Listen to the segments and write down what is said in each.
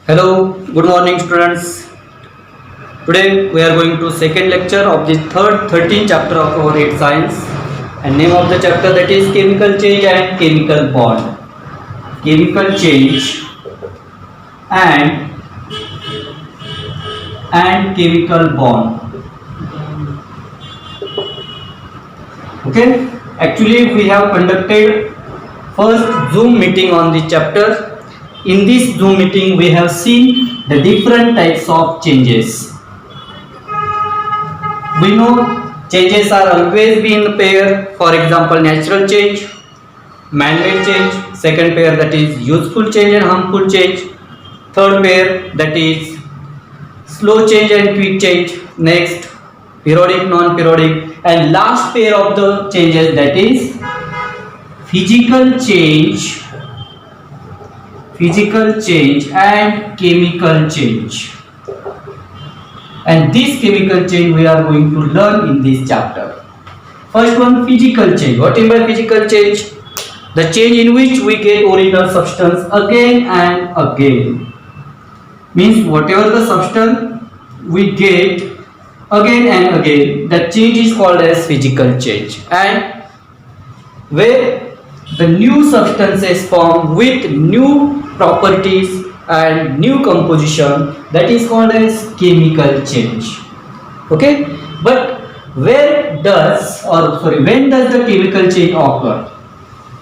Hello, good morning students. Today we are going to second lecture of the third 13th chapter of our 8th science, and name of the chapter that is chemical change and chemical bond. Chemical change and chemical bond. Okay, actually we have conducted first Zoom meeting on the chapter. In this Zoom meeting we have seen the different types of changes. We know changes are always be in pair. For example, natural change, man-made change. Second pair, that is useful change and harmful change. Third pair, that is slow change and quick change. Next, periodic, non-periodic, and last pair of the changes, that is physical change and chemical change. And this chemical change we are going to learn in this chapter. First one, physical change. What is by physical change? The change in which we get original substance again and again. Means whatever the substance we get again and again, that change is called as physical change. And where the new substances form with new properties and new composition, that is called as chemical change. Okay, but when does the chemical change occur?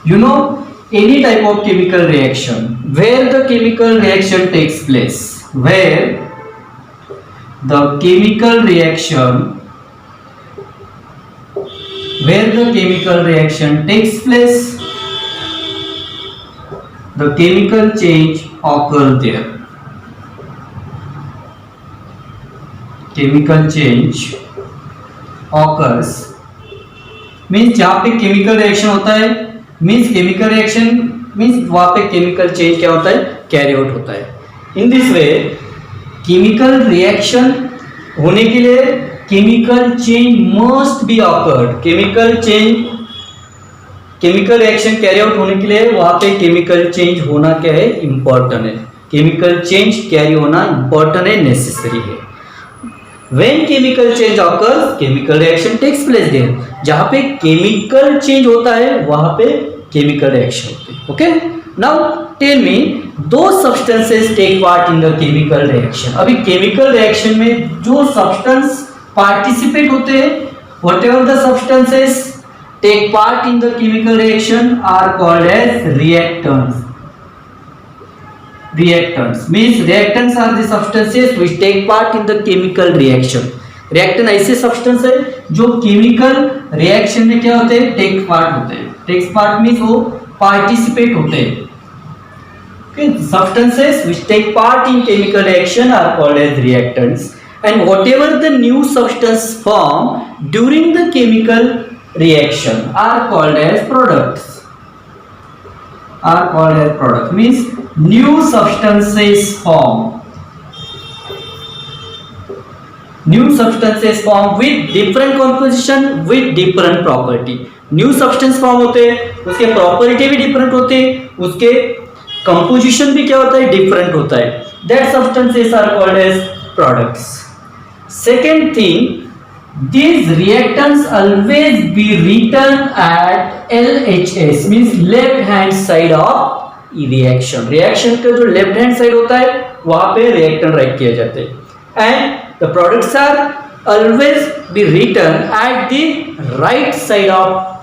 You know, any type of chemical reaction where the chemical reaction takes place, where the chemical reaction takes place, the chemical change occur there. Chemical change occurs means जहाँ पे chemical reaction होता है, means chemical reaction means वहाँ पे chemical change क्या होता है, carry out होता है. In this way, chemical reaction होने के लिए chemical change must be occurred. Chemical reaction carry out होने के लिए वहाँ पे chemical change होना क्या है, important है. Chemical change carry होना important है, necessary है. When chemical change occurs, chemical reaction takes place there. जहाँ पे chemical change होता है वहाँ पे chemical reaction होती है. Okay? Now tell me, those substances take part in the chemical reaction. अभी chemical reaction में जो substance participate होते हैं, whatever the substances take part in the chemical reaction are called as reactants. Reactants means reactants are the substances which take part in the chemical reaction. Reactant ऐसे substance है जो chemical reaction में क्या होते हैं, take part होते हैं. Take part means वो participate होते हैं. Okay, substances which take part in chemical reaction are called as reactants. And whatever the new substance form during the chemical reaction are called as products. Means new substances form with different composition with different property. New substance form होते हैं, उसके property भी different होते हैं, उसके composition भी क्या होता है, different होता है. That substances are called as products. Second thing, these reactants always be written at LHS means left hand side of reaction. Reaction का जो left hand side होता है वहाँ पे reactant write किया जाते हैं. And the products are always be written at the right side of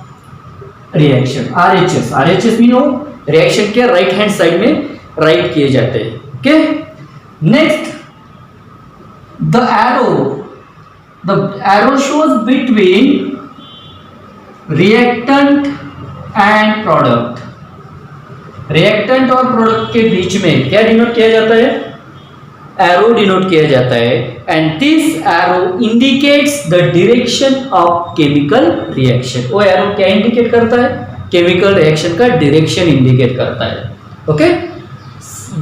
reaction. RHS mean वो reaction के right hand side में write किए जाते हैं. Okay? Next, the arrow shows between reactant and product. reactant और product के बीच में क्या डिनोट किया जाता है, arrow डिनोट किया जाता है. and this arrow indicates the direction of chemical reaction. वो arrow क्या indicate करता है, chemical reaction का direction indicate करता है. okay,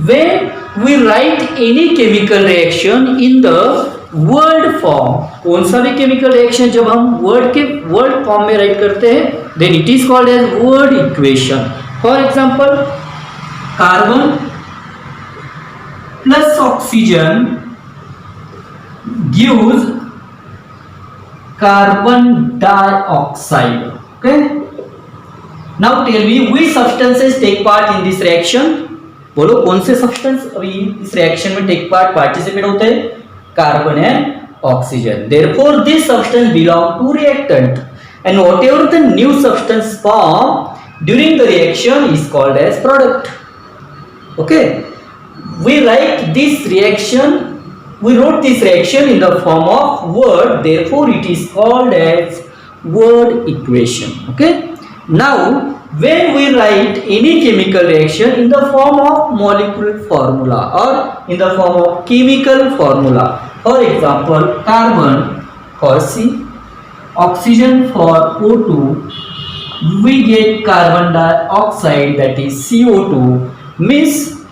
when we write any chemical reaction in the word form, कौन सा भी chemical reaction जब हम word form में write करते हैं, then it is called as word equation. For example, carbon plus oxygen gives carbon dioxide. Okay, now tell me which substances take part in this reaction. बोलो कौन से substance अभी इस रिएक्शन में take part participate होते हैं? Carbon and oxygen. Therefore this substance belong to reactant, and whatever the new substance formed during the reaction is called as product. Okay, we write this reaction, we wrote this reaction in the form of word, therefore it is called as word equation. Okay, now when we write any chemical reaction in the form of molecular formula or in the form of chemical formula, for example carbon for C, oxygen for O2, we get carbon dioxide, that is CO2. Means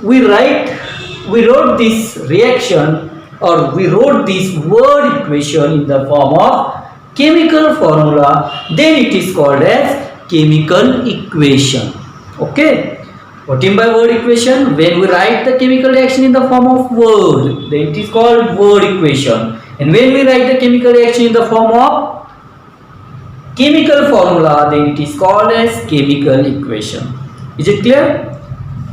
we wrote this reaction or we wrote this word equation in the form of chemical formula, then it is called as chemical equation. Okay, what in by word equation? When we write the chemical reaction in the form of word, then it is called word equation, and when we write the chemical reaction in the form of chemical formula, then it is called as chemical equation. Is it clear?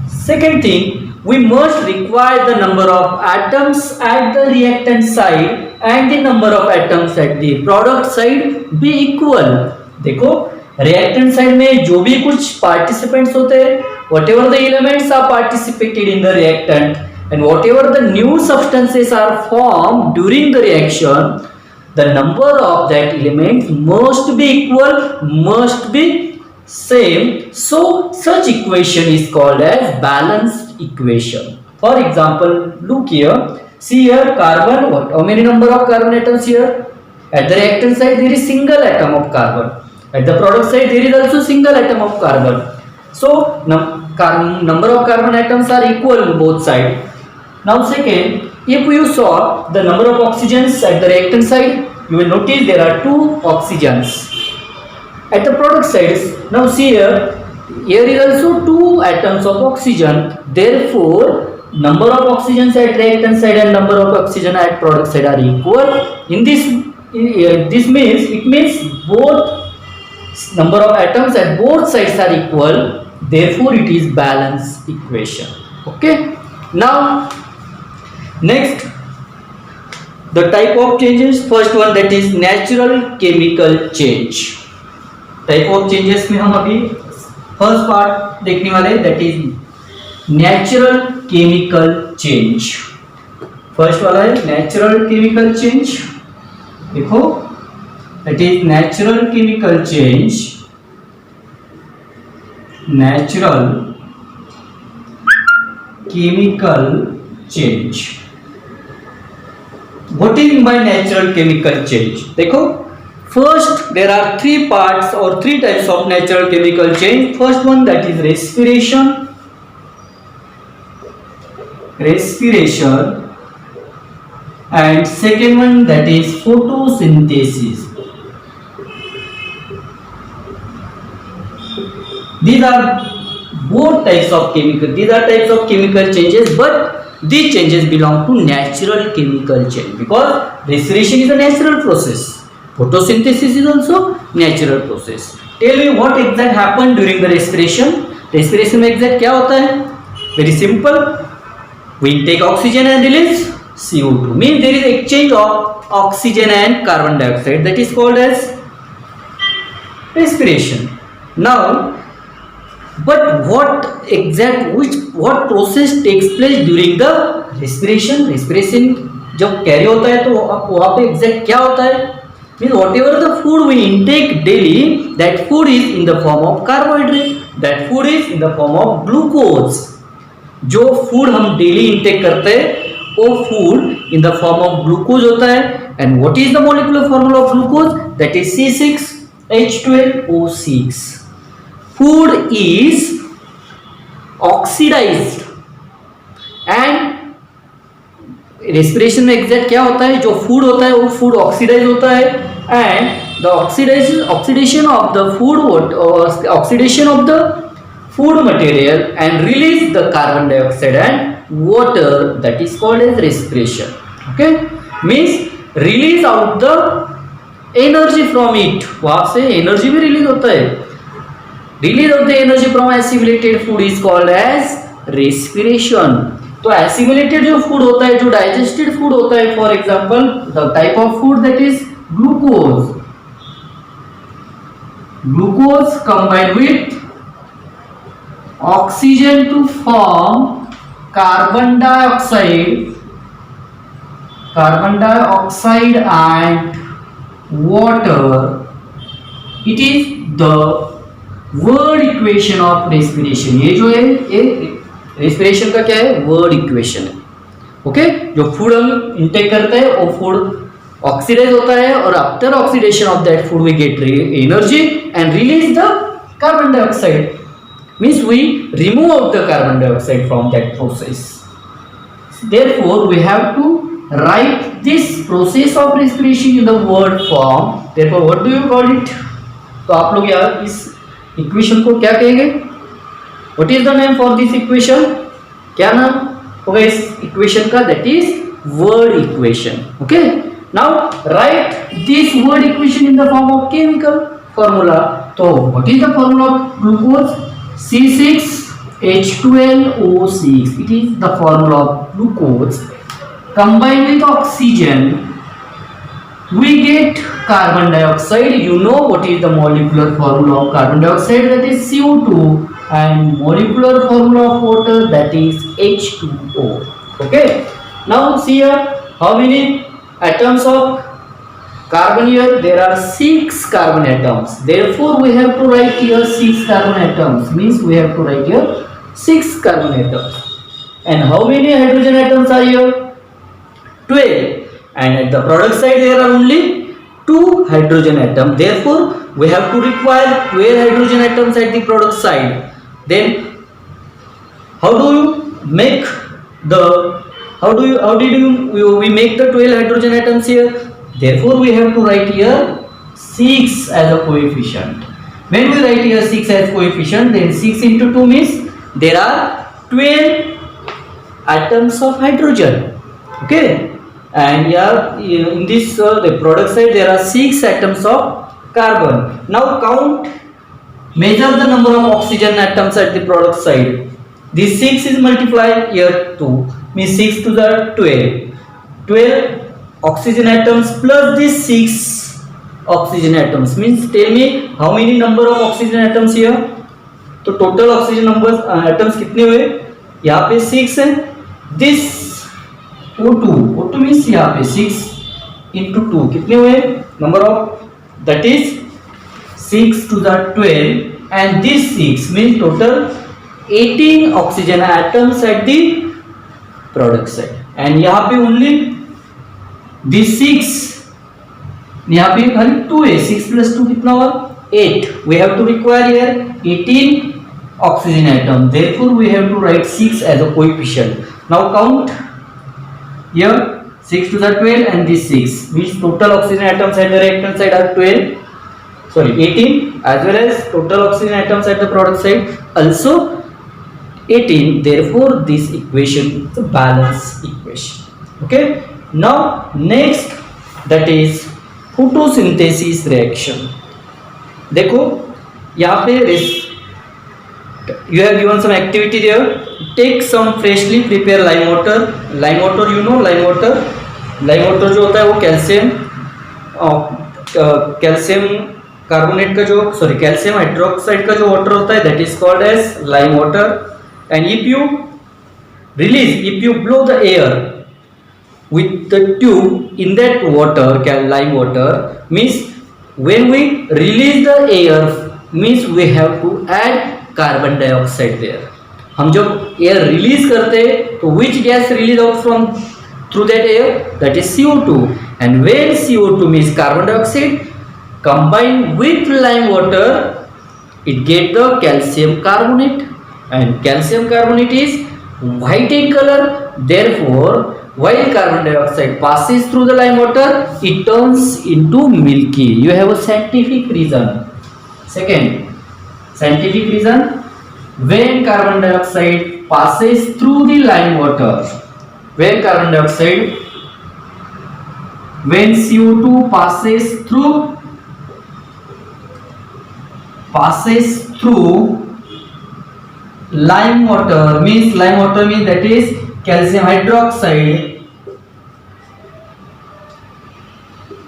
Second thing, we must require the number of atoms at the reactant side and the number of atoms at the product side be equal. देखो reactant side में जो भी कुछ participants होते हैं, whatever the elements are participated in the reactant and whatever the new substances are formed during the reaction, the number of that element must be equal, must be same. So such equation is called as balanced equation. For example, look here, see here carbon, what, how many number of carbon atoms here? At the reactant side there is single atom of carbon. At the product side there is also single atom of carbon. So number of carbon atoms are equal on both sides. Now second, if you saw the number of oxygens at the reactant side, you will notice there are 2 oxygens. At the product side, now see here is also 2 atoms of oxygen. Therefore number of oxygens at reactant side and number of oxygen at product side are equal. In this means, it means both number of atoms at both sides are equal, therefore it is balanced equation. Okay, now next the type of changes. First one, that is natural chemical change. Type of changes में हम अभी first part देखने वाले, that is natural chemical change. First वाला है natural chemical change. देखो, that is natural chemical change. Natural chemical change. What is meant by natural chemical change? देखो, first there are 3 parts or 3 types of natural chemical change. First one, that is respiration. And second one, that is photosynthesis. These are both types of chemical. These are types of chemical changes, but these changes belong to natural chemical change because respiration is a natural process. Photosynthesis is also natural process. Tell me what exact happened during the respiration. Respiration में exact क्या होता है? Very simple. We take oxygen and release CO2. Means there is exchange of oxygen and carbon dioxide. That is called as respiration. Now, but what process takes place during the respiration? Respiration जब carry होता है तो वहाँ पे exact क्या होता है? Means whatever the food we intake daily, that food is in the form of carbohydrate, that food is in the form of glucose. जो food हम daily intake करते हैं वो food in the form of glucose होता है. And what is the molecular formula of glucose? That is C6H12O6. Food is oxidized and respiration में exact क्या होता है? जो food होता है वो food oxidize होता है and the oxidation of the food material and release the carbon dioxide and water, that is called as respiration. Okay, means release out the energy from it. वहां से एनर्जी भी release होता है. Release of the energy from assimilated food is called as respiration. तो assimilated जो food होता है, जो digested food होता है, for example the type of food that is glucose. Glucose combined with oxygen to form carbon dioxide and water. It is the word equation of respiration. ये जो है ये respiration का क्या है, word equation है. ओके, जो फूड हम इंटेक करते हैं वो फूड ऑक्सीडाइज होता है और after oxidation of that food we get energy and release the carbon dioxide. Means we remove out the carbon dioxide from that process. Therefore, we have to write this process of respiration in the word form. Therefore, what do you call it? तो आप लोग यार इस equation को क्या कहेंगे? What is the name for this equation? क्या नाम होगा इस इक्वेशन का? That is word equation. Okay. Now write this word equation in the form of chemical formula. So what is the formula of glucose? C6H12O6. It is the formula of glucose. Combined with oxygen, we get carbon dioxide. You know what is the molecular formula of carbon dioxide? That is CO2. And molecular formula of water, that is H2O. Okay. Now see here, how many atoms of carbon here? There are 6 carbon atoms. Therefore, we have to write here 6 carbon atoms. Means we have to write here 6 carbon atoms. And how many hydrogen atoms are here? 12. And at the product side there are only 2 hydrogen atoms. Therefore, we have to require 12 hydrogen atoms at the product side. Then, how did we make the 12 hydrogen atoms here? Therefore, we have to write here 6 as a coefficient. When we write here 6 as coefficient, then 6 into 2 means there are 12 atoms of hydrogen. Okay, and here in this the product side there are 6 atoms of carbon. Now count, measure the number of oxygen atoms at the product side. This 6 is multiplied here 2 means 6 to the 12. 12 oxygen atoms plus these 6 oxygen atoms means, tell me how many number of oxygen atoms here? तो total oxygen numbers atoms कितने हुए? यहाँ पे 6 है. This O2 means यहाँ पे 6 into 2 कितने हुए? Number of, that is 6 to the 12 and this 6 means total 18 oxygen atoms at the product side. And यहाँ पे only this 6, यहाँ पे खाली 2 है. 6 plus 2 कितना हुआ? 8. We have to require here 18 oxygen atom. Therefore, we have to write 6 as a coefficient. Now count here 6 to the 12 and this 6 means total oxygen atoms at the right hand side are 18 as well as total oxygen atoms at the product side also 18. Therefore, this equation is a balanced equation. Okay. Now next, that is photosynthesis reaction. देखो यहाँ पे you have given some activity there. Take some freshly prepared lime water. Lime water, you know lime water. Lime water जो होता है वो calcium carbonate का जो calcium hydroxide का जो वाटर होता है, that is called as lime water. And if you blow the air with the tube in that water, lime water, means when we release the air means we have to add carbon dioxide there. हम जब air release करते हैं तो which gas release out from through that air? That is CO2. And when CO2 means carbon dioxide combined with lime water, it get the calcium carbonate, and calcium carbonate is white in color. Therefore, while carbon dioxide passes through the lime water, it turns into milky. You have a scientific reason. Second scientific reason, when carbon dioxide passes through the lime water. When carbon dioxide, when CO2 passes through lime water means that is calcium hydroxide,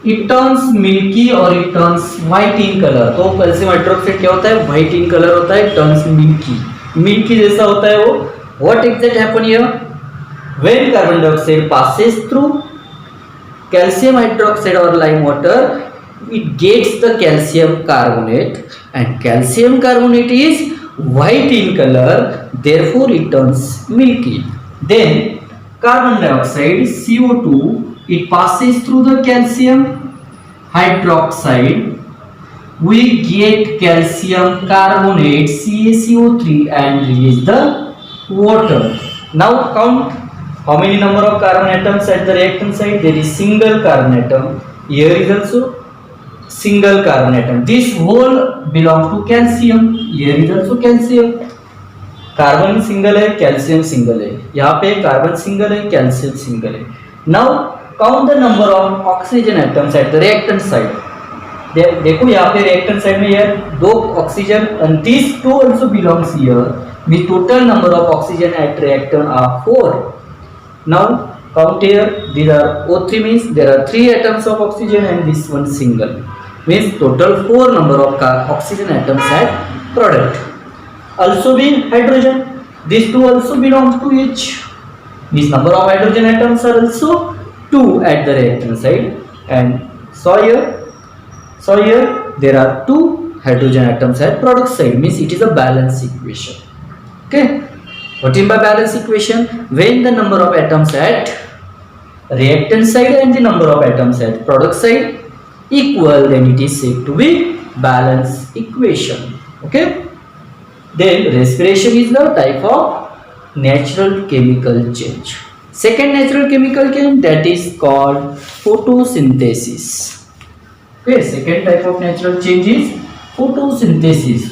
it turns milky or it turns white in color. तो calcium hydroxide क्या होता है? White in colour होता है, turns milky जैसा होता है वो. What exact happen here? When carbon dioxide passes through calcium hydroxide or lime water, it gets the calcium carbonate, and calcium carbonate is white in color, therefore it turns milky. Then carbon dioxide, CO2, it passes through the calcium hydroxide, we get calcium carbonate CaCO3 and release the water. Now count how many number of carbon atoms at the reactant side. There is single carbon atom, here is also single carbon atom. This whole belongs to calcium, here is also calcium. Carbon single है, calcium single है, यहाँ पे carbon single है, calcium single है. Now count the number of oxygen atoms at the reactant side. देखो यहाँ पे reactant side में यार 2 oxygen and these 2 also belongs here. The total number of oxygen at reactant are 4. Now count here. These are O3 means there are 3 atoms of oxygen and this one single means total 4 number of oxygen atoms at product. Also be hydrogen. These 2 also belongs to H. This number of hydrogen atoms are also 2 at the reactant side. And so here there are 2 hydrogen atoms at product side means it is a balance equation. Okay. What is by balance equation? When the number of atoms at reactant side and the number of atoms at product side equal, then it is said to be balance equation. Okay. Then respiration is the type of natural chemical change. Second natural chemical change, that is called photosynthesis. Okay, second type of natural change is photosynthesis.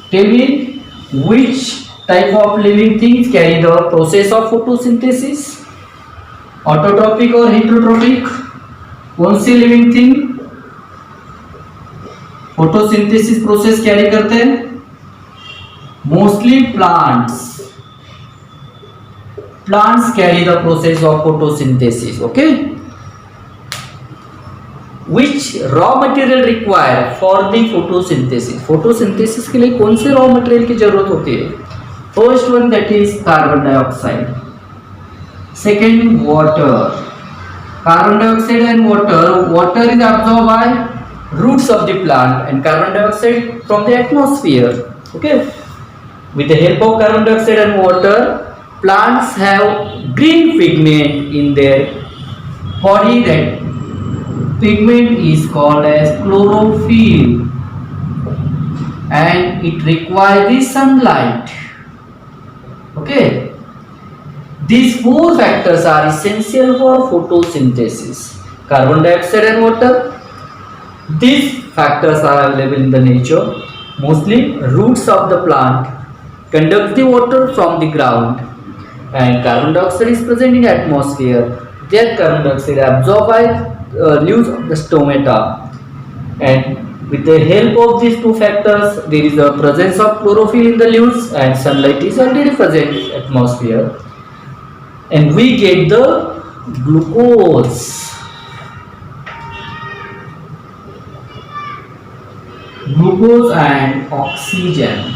Tell me which type of living things carry the process of photosynthesis? Autotrophic or heterotrophic? कौन सी living thing photosynthesis process carry करते हैं? Mostly plants carry the process of photosynthesis. Okay. Which raw material required for the photosynthesis? Photosynthesis के लिए कौन से raw material की जरूरत होती है? First one, that is carbon dioxide. Second, water. Carbon dioxide and water is absorbed by roots of the plant and carbon dioxide from the atmosphere. Okay. With the help of carbon dioxide and water, plants have green pigment in their body. That pigment is called as chlorophyll and it requires the sunlight. Okay. These 4 factors are essential for photosynthesis. Carbon dioxide and water. These factors are available in the nature. Mostly roots of the plant conduct the water from the ground and carbon dioxide is present in the atmosphere. That carbon dioxide absorbed by leaves of the stomata, and with the help of these 2 factors there is a presence of chlorophyll in the leaves and sunlight is already present in the atmosphere and we get the glucose. Glucose and oxygen.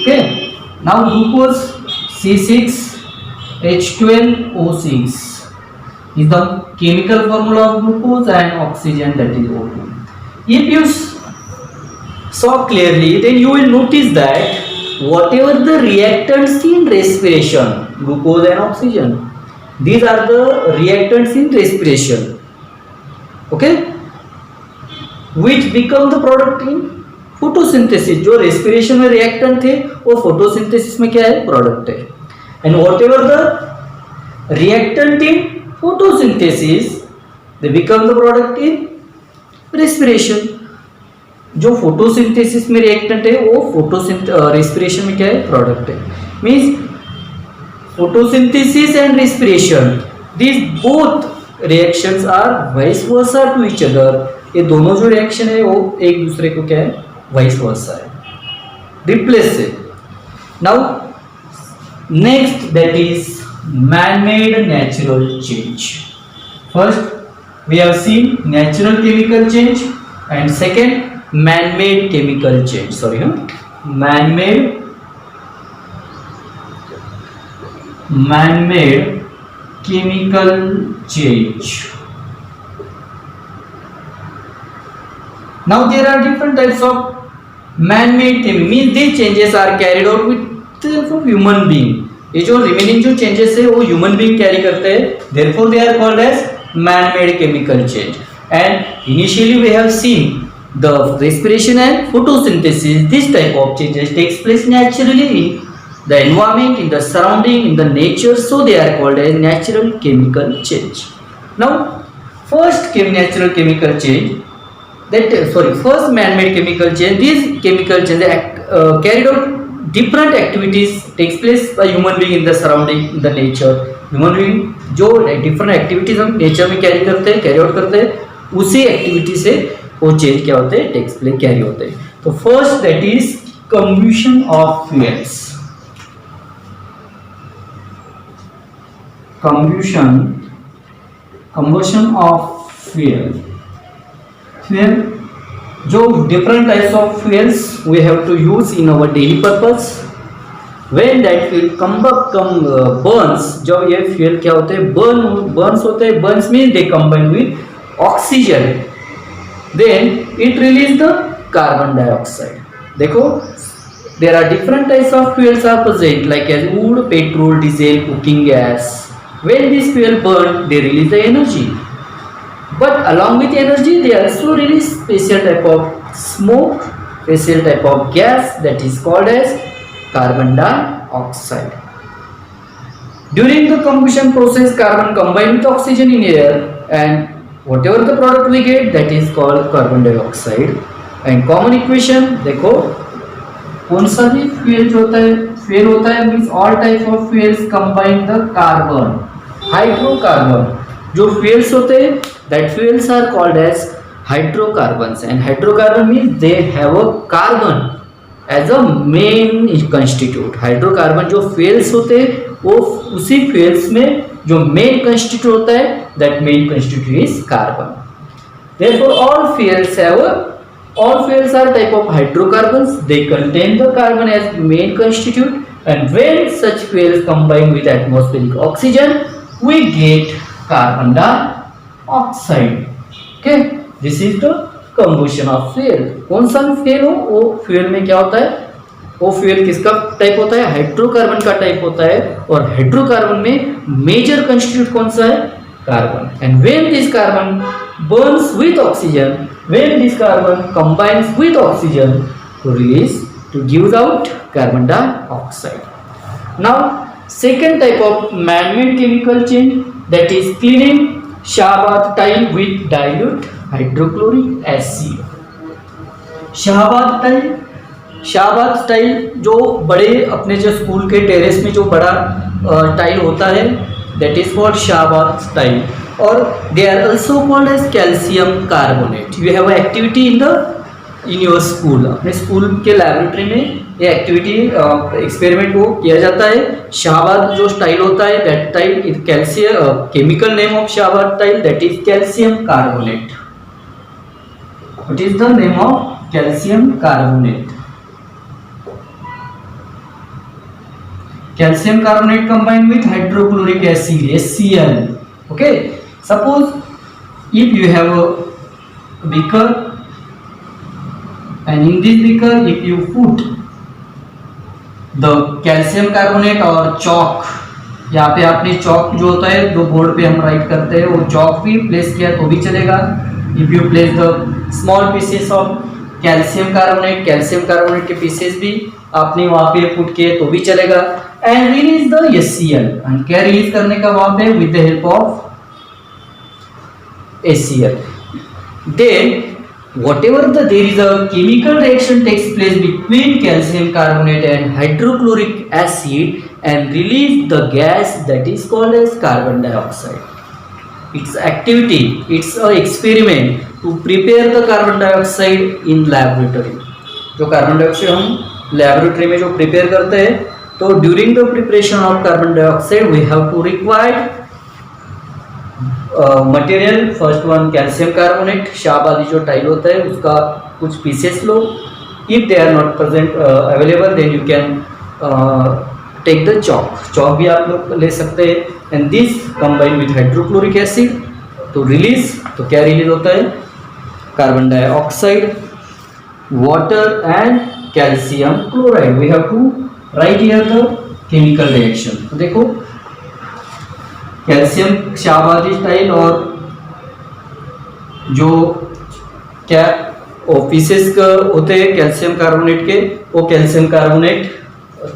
Okay. Now glucose C6H12O6 is the chemical formula of glucose and oxygen, that is O2. If you saw clearly, then you will notice that whatever the reactants in respiration, glucose and oxygen, these are the reactants in respiration. Okay. Which become the product in photosynthesis. जो respiration में reactant थे वो photosynthesis में क्या है? Product है. And whatever the reactant in photosynthesis, they become the product in respiration. जो photosynthesis में रिएक्टेंट है वो रेस्पिरेशन में क्या है, प्रोडक्ट है. Means photosynthesis and respiration, this both reactions are vice versa to each other. ये दोनों जो रिएक्शन है वो एक दूसरे को क्या है, वाइस वर्सा है, रिप्लेस है. Now next that is man-made natural change. First we have seen natural chemical change and second man-made chemical change. Man-made chemical change. Now there are different types of man-made chemical, means these changes are carried out with the human being. ये जो remaining जो changes है वो human being carry करते हैं, therefore they are called as man made chemical change. And initially we have seen the respiration and photosynthesis. This type of changes takes place naturally in the environment, in the surrounding, in the nature, so they are called as natural chemical change. Now first natural chemical change first man-made chemical change. These chemical changes carried out different activities takes place by human being in the surrounding, in the nature. Human being जो different activities हम nature में carry out करते हैं, उसी activity से वो change क्या होते हैं, takes place, carry होते हैं. तो first that is combustion of fuels. Combustion of fuel. जो different types of fuels we have to use in our daily purpose. When that fuel burns, जब ये fuel क्या होते हैं, burns होते हैं. Burns means they combine with oxygen, then it release the carbon dioxide. देखो, there are different types of fuels are present like as wood, petrol, diesel, cooking gas. When this fuel burn, they release the energy. But along with energy, they also release special type of smoke, special type of gas that is called as carbon dioxide. During the combustion process, carbon combine with oxygen in air, and whatever the product we get, that is called carbon dioxide. And common equation, देखो कौन सा भी fuel होता है means all type of fuels combine the carbon, hydrocarbon. जो fuels होते हैं, that fuels are called as hydrocarbons, and hydrocarbon means they have a carbon as a main constitute. hydrocarbon जो fuels होते हैं वो उसी fuels में जो main constitute होता है, that main constitute is carbon. Therefore all fuels are type of hydrocarbons. They contain the carbon as main constitute, and when such fuels combine with atmospheric oxygen, we get carbon dioxide. Okay, this is the combustion of fuel. कौन सा भी fuel हो, वो fuel में क्या होता है, वो fuel किसका टाइप होता है, हाइड्रोकार्बन का टाइप होता है. और हाइड्रोकार्बन में मेजर कंस्टिट्यूट कौन सा है, carbon. And when this carbon burns with oxygen, when this carbon combines with oxygen to give out carbon dioxide. Now second type of man-made chemical change, that is cleaning Shahabad tile with dilute hydrochloric acid. Shahabad tile जो बड़े अपने जो school के terrace में जो बड़ा tile होता है, that is called Shahabad tile. और they are also called as calcium carbonate. You have an activity in your school. अपने स्कूल के लैबोरेटरी में ये एक्टिविटी एक्सपेरिमेंट वो किया जाता है. शाहबाद जो टाइल होता है, that tile is calcium, chemical name of Shahabad tile that is calcium carbonate. What is the name of calcium carbonate? Calcium carbonate combined with hydrochloric acid, HCl. Okay, suppose if you have a beaker, and in this beaker if you put the calcium carbonate और चौक, यहाँ पे आपने चौक जो होता है जो board पे हम राइट करते हैं, वो चौक भी प्लेस किया तो भी चलेगा. If you place the small pieces of calcium carbonate के पीसेस भी आपने वहाँ पे पुट किए तो भी चलेगा. And release the HCl, and क्या रिलीज करने का वहाँ पे, with the help of HCl. Then whatever there is a chemical reaction takes place between calcium carbonate and hydrochloric acid and release the gas that is called as carbon dioxide. Its activity, it's a experiment to prepare the carbon dioxide in laboratory. जो carbon dioxide हम laboratory में जो prepare करते हैं, तो during the preparation of carbon dioxide we have to require material. First one calcium carbonate, शाहबादी जो tile होता है उसका कुछ पीसेस लो. If they are not present available then you can take the chalk भी आप लोग ले सकते हैं. And this combine with hydrochloric acid तो रिलीज, तो क्या रिलीज होता है? Carbon dioxide, water and calcium chloride. We have to write here the chemical reaction. तो देखो कैल्शियम शाहबादी टाइल और जो क्या पीसेस होते हैं कैल्शियम कार्बोनेट के, वो calcium carbonate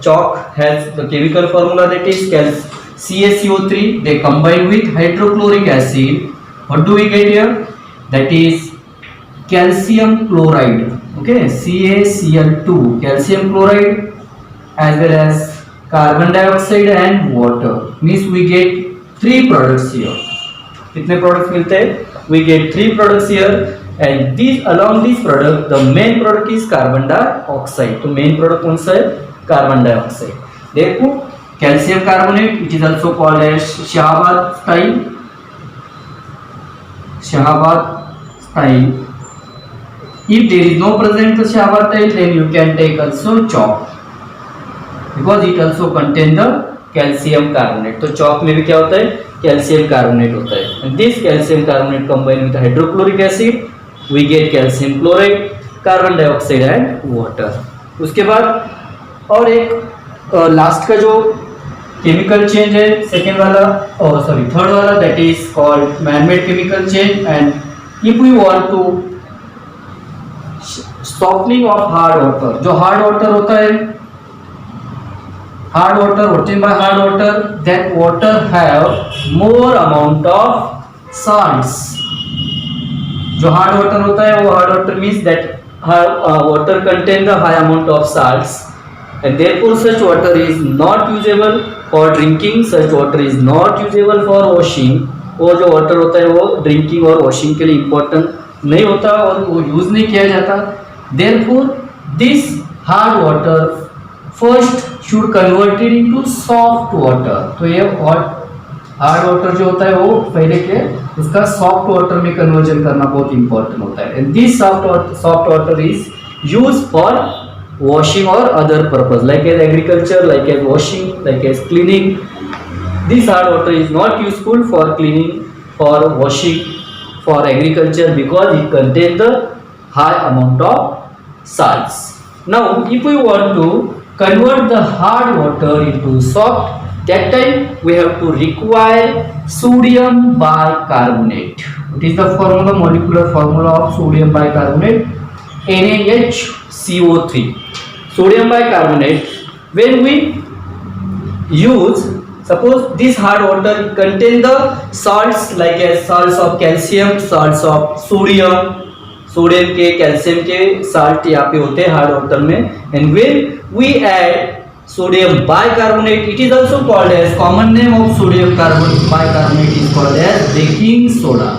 chalk has the chemical formula that is CaCO3. They combine with hydrochloric acid. What do we get here? That is calcium chloride. Okay, CaCl2, calcium chloride, as well as carbon dioxide and water. Means we get 3 products here. कितने products मिलते हैं? We get 3 products here. And these along this product, the main product is carbon dioxide. तो main product कौन सा है? Carbon dioxide. देखो calcium carbonate, it is also called as Shahabad style. If there is no present the Shahabad style, then you can take also chalk because it also contain the calcium carbonate. तो chalk में भी क्या होता है? Calcium carbonate होता है. And this calcium carbonate combined with hydrochloric acid, we get calcium chloride, carbon dioxide and water. उसके बाद और एक लास्ट का जो केमिकल चेंज है, सेकेंड वाला थर्ड वाला, that is called man made chemical change. And if we want to softening of hard water, जो हार्ड वाटर होता है, hard water, what is by hard water? That water have more amount of salts. जो hard water होता है वो hard water means that water contain the high amount of salts and therefore such water is not usable for drinking, such water is not usable for washing. वो जो water होता है वो drinking और washing के लिए इम्पोर्टेंट नहीं होता और वो यूज नहीं किया जाता. therefore this hard water first should converted into soft water. तो ये हार्ड वाटर जो होता है वो पहले के उसका सॉफ्ट वाटर में कन्वर्जन करना बहुत इंपॉर्टेंट होता है. And this soft water is use for washing or other purpose like as agriculture, like as washing, like as cleaning. This hard water is not useful for cleaning, for washing, for agriculture because it contains the high amount of salts. Now if we want to convert the hard water into soft, that time we have to require sodium bicarbonate. What is the formula, molecular formula of sodium bicarbonate? NaHCO3. Sodium bicarbonate, when we use, suppose this hard water contain the salts like as salts of calcium, salts of sodium, sodium के calcium के salt यहाँ पे होते हैं hard water में. And when we add sodium bicarbonate, it is also called as, common name of sodium bicarbonate is called as baking soda.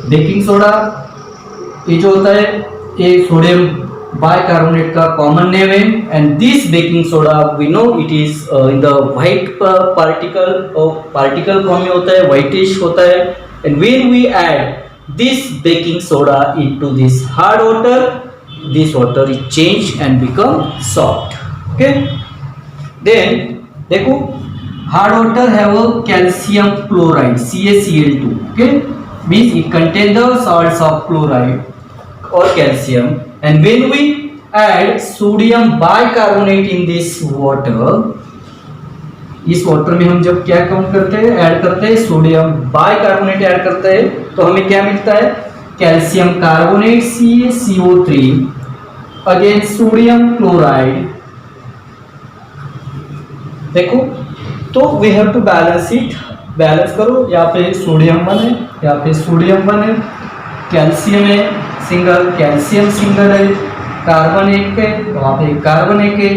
baking soda ये जो होता है ये सोडियम बाइकार्बोनेट का कॉमन नेम है. And this baking soda we know it is in the white particle form में होता है, व्हाइटिश होता है. And when we add this baking soda into this hard water, this water is changed and become soft. Okay, then देखो hard water have a calcium chloride CaCl2. Okay, means it contain the salts of chloride or calcium. And when we add sodium bicarbonate in this water, इस water में हम जब क्या count करते हैं, add करते हैं सोडियम बाइकार्बोनेट ऐड करते हैं, तो हमें क्या मिलता है? Calcium carbonate CaCO3 again sodium chloride. देखो तो we have to balance it, balance करो, यहाँ पे सोडियम 1 है, यहाँ पे सोडियम 1 है, कैल्शियम है सिंगल, कैल्शियम सिंगल है, कार्बन एक है, वहाँ पे कार्बन एक है,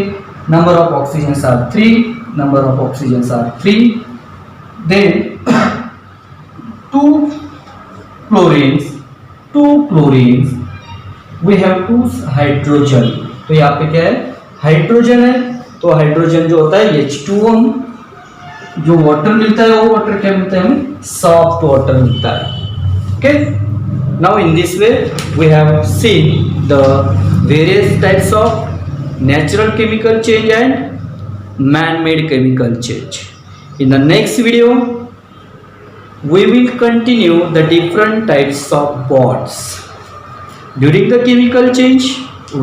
number of oxygen are 3, number of oxygen are 3, then two chlorines, we have 2 hydrogen. तो यहाँ पे क्या है, हाइड्रोजन है, तो हाइड्रोजन जो होता है H2O, जो वाटर मिलता है वो वाटर क्या मिलता है हमें, सॉफ्ट वाटर मिलता है। Okay, now in this way we have seen the various types of natural chemical change and man made chemical change. In the next video we will continue the different types of bonds during the chemical change.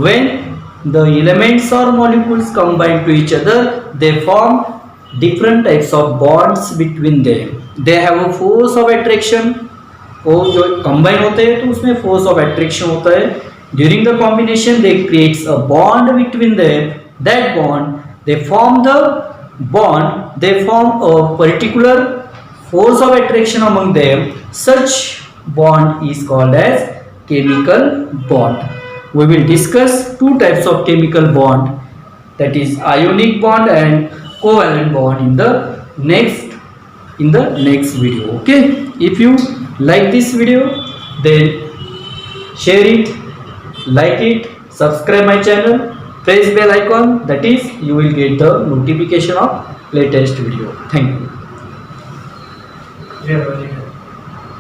When the elements or molecules combine to each other, they form different types of bonds between them. They have a force of attraction. वो जो combine होते हैं तो उसमें force of attraction होता है. During the combination they creates a bond between them. That bond, they form the bond, they form a particular force of attraction among them. Such bond is called as chemical bond. We will discuss 2 types of chemical bond, that is ionic bond and covalent bond in the next video. Okay, if you like this video, then share it, like it, subscribe my channel, press bell icon, that is you will get the notification of latest video. Thank you.